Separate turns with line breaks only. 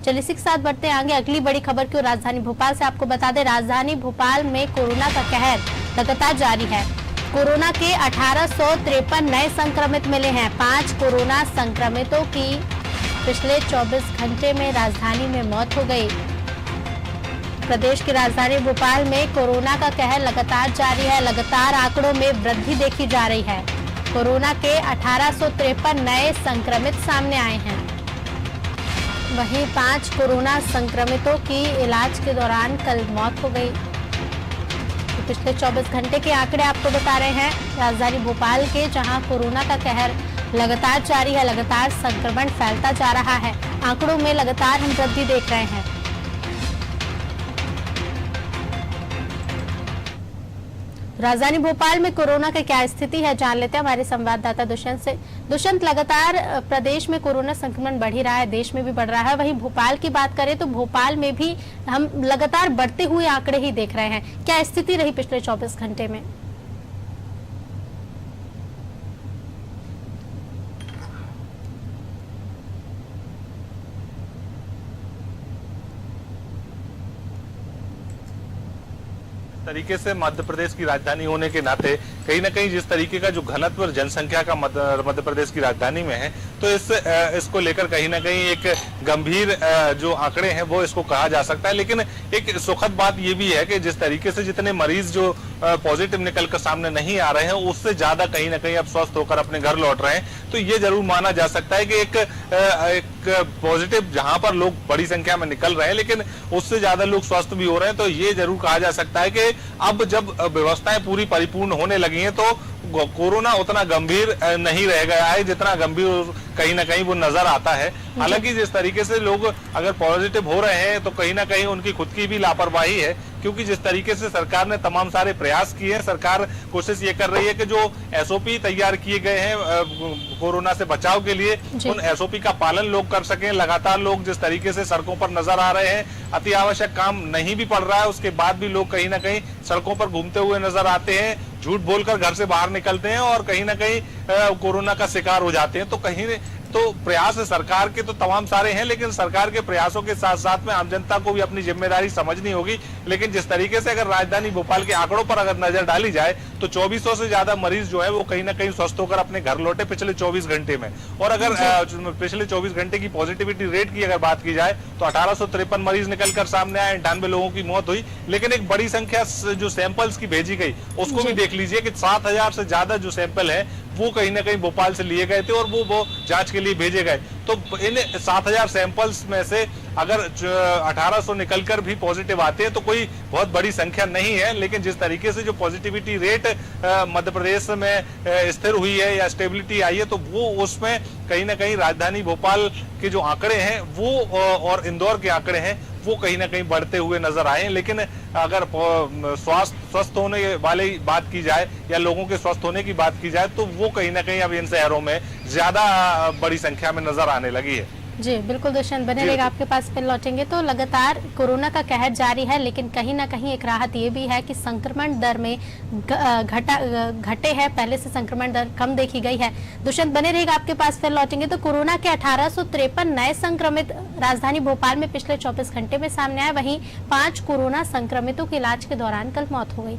चलिए इसी के साथ बढ़ते हैं आगे अगली बड़ी खबर की राजधानी भोपाल से। आपको बता दें, राजधानी भोपाल में कोरोना का कहर लगातार जारी है। कोरोना के 1853 नए संक्रमित मिले हैं। 5 कोरोना संक्रमितों की पिछले 24 घंटे में राजधानी में मौत हो गई। प्रदेश की राजधानी भोपाल में कोरोना का कहर लगातार जारी है। लगातार आंकड़ों में वृद्धि देखी जा रही है। कोरोना के 1853 नए संक्रमित सामने आए हैं। वहीं 5 कोरोना संक्रमितों की इलाज के दौरान कल मौत हो गई। तो पिछले 24 घंटे के आंकड़े आपको बता रहे हैं राजधानी भोपाल के, जहां कोरोना का कहर लगातार जारी है। लगातार संक्रमण फैलता जा रहा है। आंकड़ों में लगातार हम वृद्धि देख रहे हैं। राजधानी भोपाल में कोरोना की क्या स्थिति है, जान लेते हैं हमारे संवाददाता दुष्यंत से। दुष्यंत, लगातार प्रदेश में कोरोना संक्रमण बढ़ ही रहा है, देश में भी बढ़ रहा है। वहीं भोपाल की बात करें तो भोपाल में भी हम लगातार बढ़ते हुए आंकड़े ही देख रहे हैं। क्या स्थिति रही पिछले 24 घंटे में?
तरीके से मध्य प्रदेश की राजधानी होने के नाते कहीं ना कहीं जिस तरीके का जो घनत्व जनसंख्या का मध्य प्रदेश की राजधानी में है, तो इसको लेकर कहीं ना कहीं एक गंभीर जो आंकड़े हैं वो इसको कहा जा सकता है। लेकिन एक सुखद बात ये भी है कि जिस तरीके से जितने मरीज जो पॉजिटिव निकलकर सामने नहीं आ रहे हैं, उससे ज्यादा कहीं ना कहीं अब स्वस्थ होकर अपने घर लौट रहे हैं। तो ये जरूर माना जा सकता है कि एक पॉजिटिव जहां पर लोग बड़ी संख्या में निकल रहे हैं, लेकिन उससे ज्यादा लोग स्वस्थ भी हो रहे हैं। तो ये जरूर कहा जा सकता है कि अब जब व्यवस्थाएं पूरी परिपूर्ण होने लगी हैं तो कोरोना उतना गंभीर नहीं रह गया है जितना गंभीर कहीं ना कहीं वो नजर आता है। हालांकि जिस तरीके से लोग अगर पॉजिटिव हो रहे हैं तो कहीं ना कहीं उनकी खुद की भी लापरवाही है, क्योंकि जिस तरीके से सरकार ने तमाम सारे प्रयास किए हैं, सरकार कोशिश ये कर रही है कि जो एसओपी तैयार किए गए हैं कोरोना से बचाव के लिए, उन एसओपी का पालन लोग कर सकें। लगातार लोग जिस तरीके से सड़कों पर नजर आ रहे हैं, अति आवश्यक काम नहीं भी पड़ रहा है, उसके बाद भी लोग कहीं ना कहीं सड़कों पर घूमते हुए नजर आते हैं, झूठ बोलकर घर से बाहर निकलते हैं और कहीं ना कहीं कोरोना का शिकार हो जाते हैं। तो प्रयास सरकार के तो तमाम सारे हैं, लेकिन सरकार के प्रयासों के साथ साथ में आम जनता को भी अपनी जिम्मेदारी समझनी होगी। लेकिन जिस तरीके से अगर राजधानी भोपाल के आंकड़ों पर अगर नजर डाली जाए तो 2400 से ज्यादा मरीज जो है वो कहीं ना कहीं स्वस्थ होकर अपने घर लौटे पिछले 24 घंटे में। और अगर पिछले 24 घंटे की पॉजिटिविटी रेट की अगर बात की जाए तो 1853 मरीज निकलकर सामने आए, 98 लोगों की मौत हुई। लेकिन एक बड़ी संख्या जो सैंपल्स की भेजी गई उसको भी देख लीजिए कि 7000 से ज्यादा जो सैंपल है वो कहीं ना कहीं भोपाल से लिए गए थे और वो जांच के लिए भेजे गए। तो इन 7000 सैंपल्स में से अगर 1800 निकलकर भी पॉजिटिव आते हैं तो कोई बहुत बड़ी संख्या नहीं है। लेकिन जिस तरीके से जो पॉजिटिविटी रेट मध्य प्रदेश में स्थिर हुई है या स्टेबिलिटी आई है, तो वो उसमें कहीं ना कहीं राजधानी भोपाल के जो आंकड़े हैं वो और इंदौर के आंकड़े हैं वो कहीं ना कहीं बढ़ते हुए नजर आए। लेकिन अगर स्वस्थ होने वाली बात की जाए या लोगों के स्वस्थ होने की बात की जाए तो वो कहीं ना कहीं अब इन शहरों में ज्यादा बड़ी संख्या में नजर आने लगी है।
जी बिल्कुल दुष्यंत, बने रहेगा, आपके पास फिर लौटेंगे। तो लगातार कोरोना का कहर जारी है, लेकिन कहीं ना कहीं एक राहत ये भी है कि संक्रमण दर में घटे हैं। पहले से संक्रमण दर कम देखी गई है। दुष्यंत बने रहेगा, आपके पास फिर लौटेंगे। तो कोरोना के 1853 नए संक्रमित राजधानी भोपाल में पिछले 24 घंटे में सामने आए। वहीं 5 कोरोना संक्रमितों के इलाज के दौरान कल मौत हो गई।